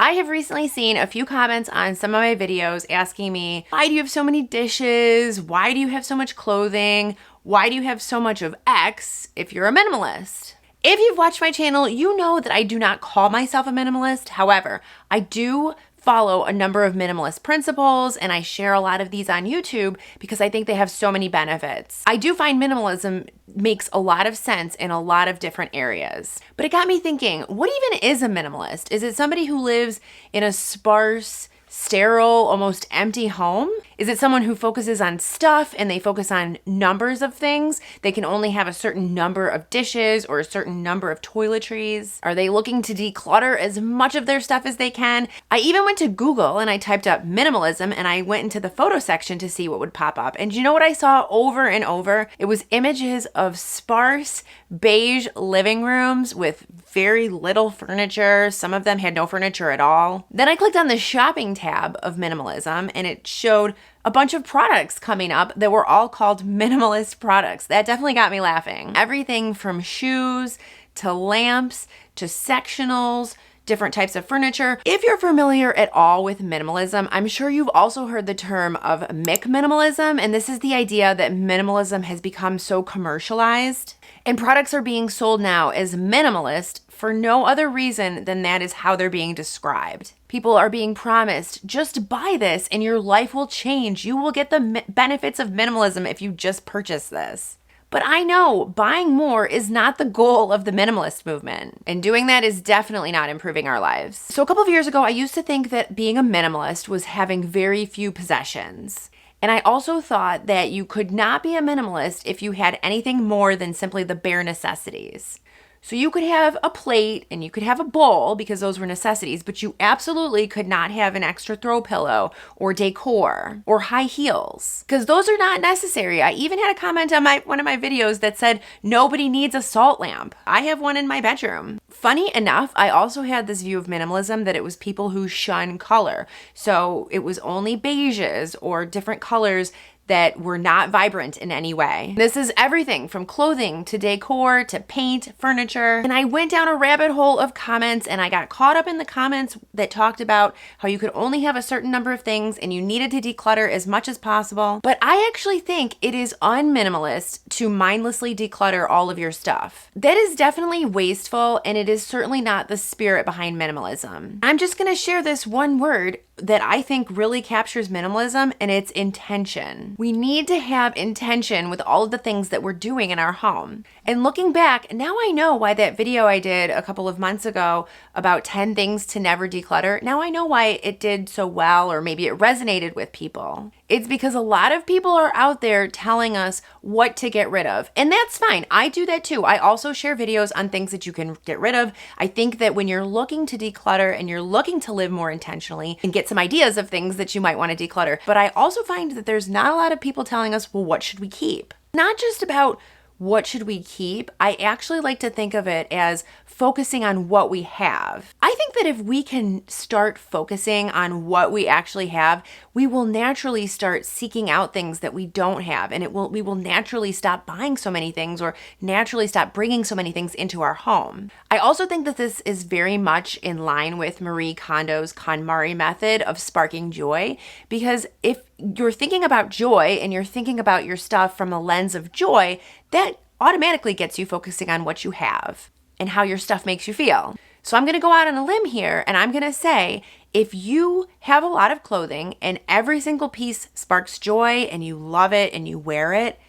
I have recently seen a few comments on some of my videos asking me, why do you have so many dishes? Why do you have so much clothing? Why do you have so much of X if you're a minimalist? If you've watched my channel, you know that I do not call myself a minimalist. However, I do follow a number of minimalist principles, and I share a lot of these on YouTube because I think they have so many benefits. I do find minimalism makes a lot of sense in a lot of different areas. But it got me thinking, what even is a minimalist? Is it somebody who lives in a sparse, sterile, almost empty home? Is it someone who focuses on stuff and they focus on numbers of things? They can only have a certain number of dishes or a certain number of toiletries. Are they looking to declutter as much of their stuff as they can? I even went to Google and I typed up minimalism and I went into the photo section to see what would pop up. And you know what I saw over and over? It was images of sparse, beige living rooms with very little furniture. Some of them had no furniture at all. Then I clicked on the shopping tab of minimalism and it showed a bunch of products coming up that were all called minimalist products. That definitely got me laughing. Everything from shoes to lamps to sectionals, different types of furniture. If you're familiar at all with minimalism, I'm sure you've also heard the term of minimalism, and this is the idea that minimalism has become so commercialized and products are being sold now as minimalist for no other reason than that is how they're being described. People are being promised, just buy this and your life will change. You will get the benefits of minimalism if you just purchase this. But I know buying more is not the goal of the minimalist movement, and doing that is definitely not improving our lives. So a couple of years ago, I used to think that being a minimalist was having very few possessions. And I also thought that you could not be a minimalist if you had anything more than simply the bare necessities. So you could have a plate and you could have a bowl because those were necessities, but you absolutely could not have an extra throw pillow or decor or high heels because those are not necessary. I even had a comment on one of my videos that said nobody needs a salt lamp. I have one in my bedroom. Funny enough, I also had this view of minimalism that it was people who shun color. So it was only beiges or different colors that were not vibrant in any way. This is everything from clothing to decor to paint, furniture. And I went down a rabbit hole of comments and I got caught up in the comments that talked about how you could only have a certain number of things and you needed to declutter as much as possible. But I actually think it is unminimalist to mindlessly declutter all of your stuff. That is definitely wasteful and it is certainly not the spirit behind minimalism. I'm just gonna share this one word that I think really captures minimalism, and it's intention. We need to have intention with all of the things that we're doing in our home. And looking back, now I know why that video I did a couple of months ago about 10 things to never declutter, now I know why it did so well, or maybe it resonated with people. It's because a lot of people are out there telling us what to get rid of. And that's fine. I do that too. I also share videos on things that you can get rid of. I think that when you're looking to declutter and you're looking to live more intentionally and get some ideas of things that you might want to declutter. But I also find that there's not a lot of people telling us, well, what should we keep? Not just about what should we keep? I actually like to think of it as focusing on what we have. I think that if we can start focusing on what we actually have, we will naturally start seeking out things that we don't have, and we will naturally stop buying so many things or naturally stop bringing so many things into our home. I also think that this is very much in line with Marie Kondo's KonMari method of sparking joy, because if you're thinking about joy and you're thinking about your stuff from a lens of joy, that automatically gets you focusing on what you have and how your stuff makes you feel. So I'm going to go out on a limb here and I'm going to say, if you have a lot of clothing and every single piece sparks joy and you love it and you wear it,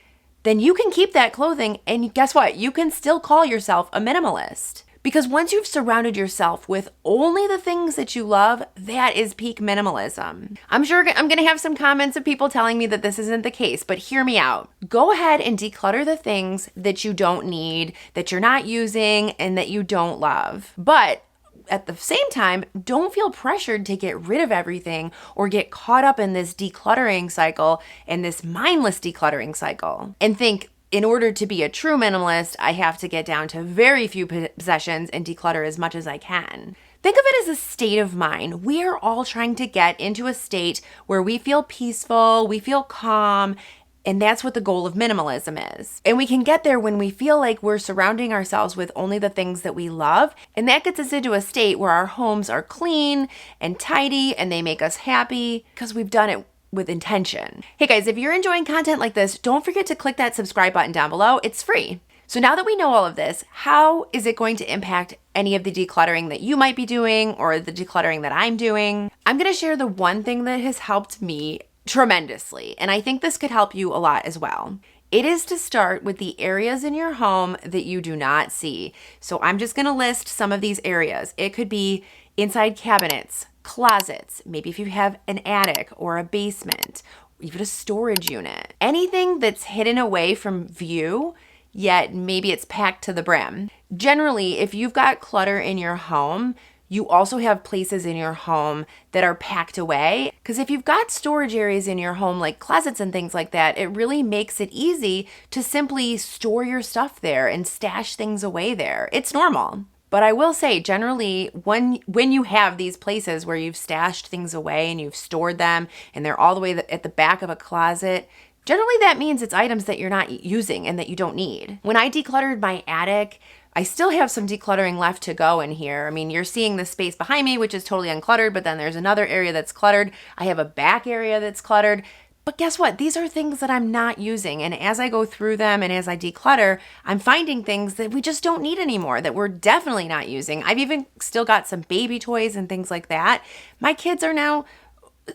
then you can keep that clothing and guess what? You can still call yourself a minimalist. Because once you've surrounded yourself with only the things that you love, that is peak minimalism. I'm sure I'm going to have some comments of people telling me that this isn't the case, but hear me out. Go ahead and declutter the things that you don't need, that you're not using, and that you don't love. But at the same time, don't feel pressured to get rid of everything or get caught up in this decluttering cycle and this mindless decluttering cycle and think, in order to be a true minimalist, I have to get down to very few possessions and declutter as much as I can. Think of it as a state of mind. We are all trying to get into a state where we feel peaceful, we feel calm, And that's what the goal of minimalism is. And we can get there when we feel like we're surrounding ourselves with only the things that we love. And that gets us into a state where our homes are clean and tidy and they make us happy because we've done it with intention. Hey guys, if you're enjoying content like this, don't forget to click that subscribe button down below. It's free. So now that we know all of this, how is it going to impact any of the decluttering that you might be doing or the decluttering that I'm doing? I'm going to share the one thing that has helped me tremendously, and I think this could help you a lot as well. It is to start with the areas in your home that you do not see. So I'm just going to list some of these areas. It could be inside cabinets, closets, maybe if you have an attic or a basement, even a storage unit. Anything that's hidden away from view, yet maybe it's packed to the brim. Generally, if you've got clutter in your home, you also have places in your home that are packed away. Because if you've got storage areas in your home, like closets and things like that, it really makes it easy to simply store your stuff there and stash things away there. It's normal. But I will say, generally, when you have these places where you've stashed things away and you've stored them and they're all the way at the back of a closet, generally that means it's items that you're not using and that you don't need. When I decluttered my attic, I still have some decluttering left to go in here. I mean, you're seeing the space behind me, which is totally uncluttered, but then there's another area that's cluttered. I have a back area that's cluttered. But guess what? These are things that I'm not using. And as I go through them and as I declutter, I'm finding things that we just don't need anymore, that we're definitely not using. I've even still got some baby toys and things like that. My kids are now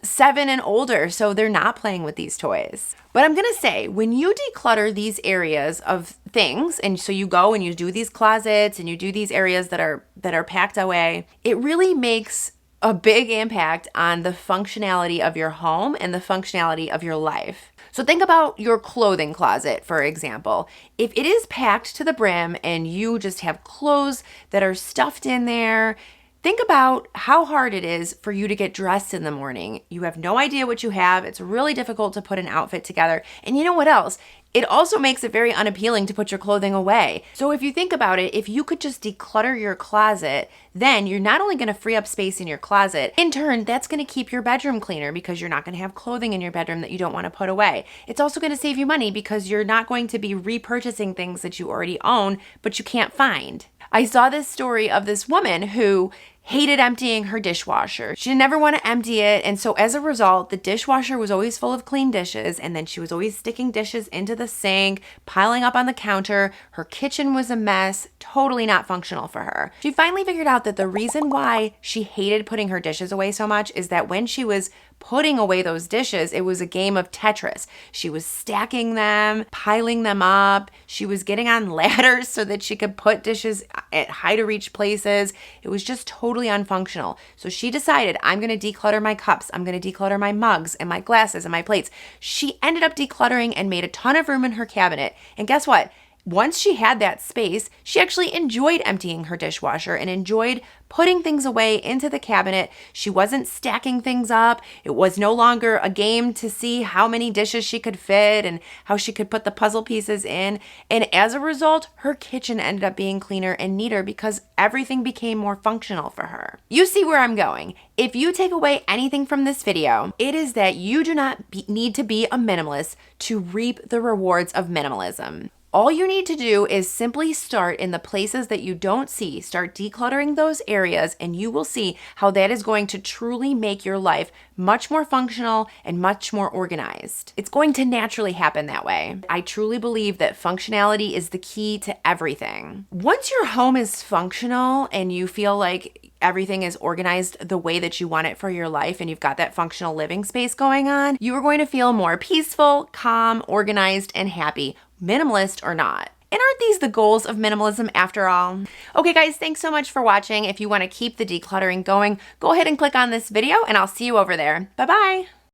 7 and older, so they're not playing with these toys. But I'm gonna say, when you declutter these areas of things, and so you go and you do these closets and you do these areas that are packed away, it really makes a big impact on the functionality of your home and the functionality of your life. So think about your clothing closet, for example. If it is packed to the brim and you just have clothes that are stuffed in there, think about how hard it is for you to get dressed in the morning. You have no idea what you have. It's really difficult to put an outfit together. And you know what else? It also makes it very unappealing to put your clothing away. So if you think about it, if you could just declutter your closet, then you're not only gonna free up space in your closet, in turn, that's gonna keep your bedroom cleaner because you're not gonna have clothing in your bedroom that you don't wanna put away. It's also gonna save you money because you're not going to be repurchasing things that you already own, but you can't find. I saw this story of this woman who hated emptying her dishwasher. She didn't ever want to empty it. And so as a result, the dishwasher was always full of clean dishes. And then she was always sticking dishes into the sink, piling up on the counter. Her kitchen was a mess, totally not functional for her. She finally figured out that the reason why she hated putting her dishes away so much is that when she was putting away those dishes, it was a game of Tetris. She was stacking them, piling them up. She was getting on ladders so that she could put dishes at high to reach places. It was just totally unfunctional. So she decided, I'm going to declutter my cups. I'm going to declutter my mugs and my glasses and my plates. She ended up decluttering and made a ton of room in her cabinet. And guess what? Once she had that space, she actually enjoyed emptying her dishwasher and enjoyed putting things away into the cabinet. She wasn't stacking things up. It was no longer a game to see how many dishes she could fit and how she could put the puzzle pieces in. And as a result, her kitchen ended up being cleaner and neater because everything became more functional for her. You see where I'm going. If you take away anything from this video, it is that you do not need to be a minimalist to reap the rewards of minimalism. All you need to do is simply start in the places that you don't see. Start decluttering those areas and you will see how that is going to truly make your life much more functional and much more organized. It's going to naturally happen that way. I truly believe that functionality is the key to everything. Once your home is functional and you feel like everything is organized the way that you want it for your life and you've got that functional living space going on, you are going to feel more peaceful, calm, organized, and happy, minimalist or not. And aren't these the goals of minimalism after all? Okay guys, thanks so much for watching. If you want to keep the decluttering going, go ahead and click on this video and I'll see you over there. Bye-bye.